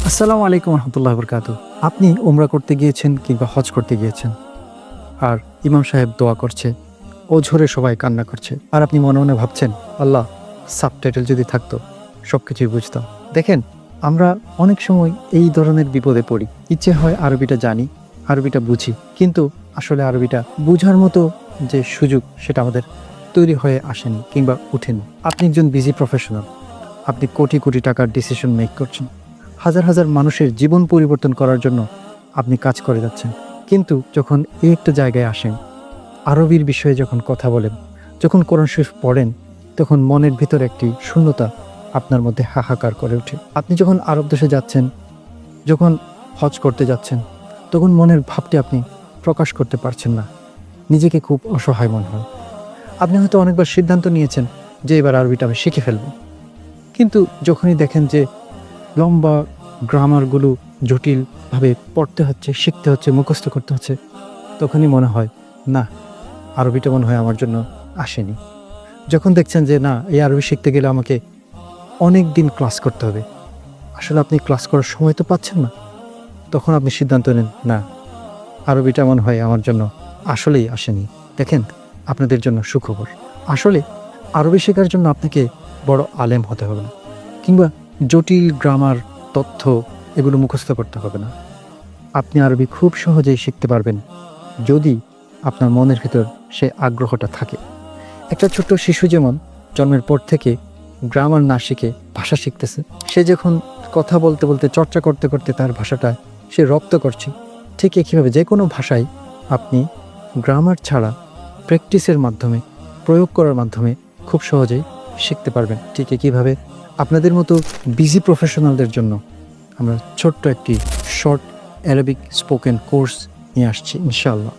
আসসালামু আলাইকুম রহমতুল্লাহ বরকাত। আপনি উমরা করতে গিয়েছেন কিংবা হজ করতে গিয়েছেন, আর ইমাম সাহেব দোয়া করছে, অঝরে সবাই কান্না করছে, আর আপনি মনে মনে ভাবছেন, আল্লাহ, সাবটাইটেল যদি থাকতো সব কিছুই বুঝতাম। দেখেন, আমরা অনেক সময় এই ধরনের বিপদে পড়ি। ইচ্ছে হয় আরবিটা জানি, আরবিটা বুঝি, কিন্তু আসলে আরবিটা বুঝার মতো যে সুযোগ সেটা আমাদের তৈরি হয়ে আসেনি কিংবা উঠেনি। আপনি একজন বিজি প্রফেশনাল, আপনি কোটি কোটি টাকার ডিসিশন মেক করছেন, হাজার হাজার মানুষের জীবন পরিবর্তন করার জন্য আপনি কাজ করে যাচ্ছেন। কিন্তু যখন এই একটা জায়গায় আসেন, আরবির বিষয়ে যখন কথা বলেন, যখন কোরআন শরীফ পড়েন, তখন মনের ভিতর একটি শূন্যতা আপনার মধ্যে হাহাকার করে ওঠে। আপনি যখন আরব দেশে যাচ্ছেন, যখন হজ করতে যাচ্ছেন, তখন মনের ভাবটি আপনি প্রকাশ করতে পারছেন না, নিজেকে খুব অসহায় মনে হয়। আপনি হয়তো অনেকবার সিদ্ধান্ত নিয়েছেন যে এবার আরবিটা আমি শিখে ফেলব, কিন্তু যখনই দেখেন যে লম্বা গ্রামারগুলো জটিলভাবে পড়তে হচ্ছে, শিখতে হচ্ছে, মুখস্থ করতে হচ্ছে, তখনই মনে হয় না, আরবিটা মনে হয় আমার জন্য আসেনি। যখন দেখছেন যে না, এই আরবি শিখতে গেলে আমাকে অনেক দিন ক্লাস করতে হবে, আসলে আপনি ক্লাস করার সময় তো পাচ্ছেন না, তখন আপনি সিদ্ধান্ত নেন, না, আরবিটা মনে হয় আমার জন্য আসলেই আসেনি। দেখেন, আপনাদের জন্য সুখবর। আসলে আরবি শেখার জন্য আপনাকে বড় আলেম হতে হবে না, কিংবা জটিল গ্রামার, তথ্য এগুলো মুখস্থ করতে হবে না। আপনি আরবি খুব সহজেই শিখতে পারবেন যদি আপনার মনের ভিতর সে আগ্রহটা থাকে। একটা ছোট্ট শিশু যেমন জন্মের পর থেকে গ্রামার না শিখে ভাষা শিখতেছে, সে যখন কথা বলতে বলতে, চর্চা করতে করতে তার ভাষাটা সে রপ্ত করছে, ঠিক একইভাবে যে কোনো ভাষায় আপনি গ্রামার ছাড়া প্র্যাকটিসের মাধ্যমে, প্রয়োগ করার মাধ্যমে খুব সহজেই শিখতে পারবেন। ঠিক একইভাবে আপনাদের মতো বিজি প্রফেশনালদের জন্য আমরা ছোট্ট একটি শর্ট অ্যারাবিক স্পোকেন কোর্স নিয়ে আসছি ইনশাআল্লাহ।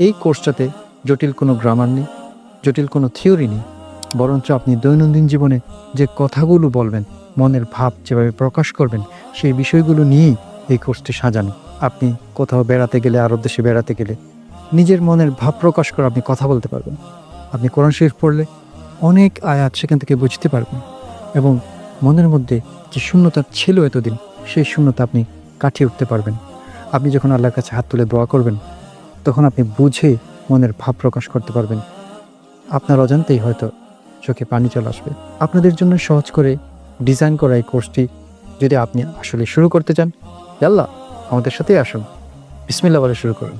এই কোর্সটাতে জটিল কোনো গ্রামার নেই, জটিল কোনো থিওরি নেই, বরঞ্চ আপনি দৈনন্দিন জীবনে যে কথাগুলো বলবেন, মনের ভাব যেভাবে প্রকাশ করবেন, সেই বিষয়গুলো নিয়েই এই কোর্সটি সাজানো। আপনি কোথাও বেড়াতে গেলে, আরব দেশে বেড়াতে গেলে নিজের মনের ভাব প্রকাশ করে আপনি কথা বলতে পারবেন। আপনি কোরআন শরীফ পড়লে অনেক আয়াত সেখান থেকে বুঝতে পারবেন, এবং মনের মধ্যে যে শূন্যতা ছিল এতদিন, সেই শূন্যতা আপনি কাটিয়ে উঠতে পারবেন। আপনি যখন আল্লাহর কাছে হাত তুলে দোয়া করবেন, তখন আপনি বুঝে মনের ভাব প্রকাশ করতে পারবেন। আপনার অজান্তেই হয়তো চোখে পানি চলে আসবে। আপনাদের জন্য সহজ করে ডিজাইন করা এই কোর্সটি যদি আপনি আসলে শুরু করতে চান, আল্লাহ, আমাদের সাথেই আসুন, বিসমিল্লাহ বলে শুরু করুন।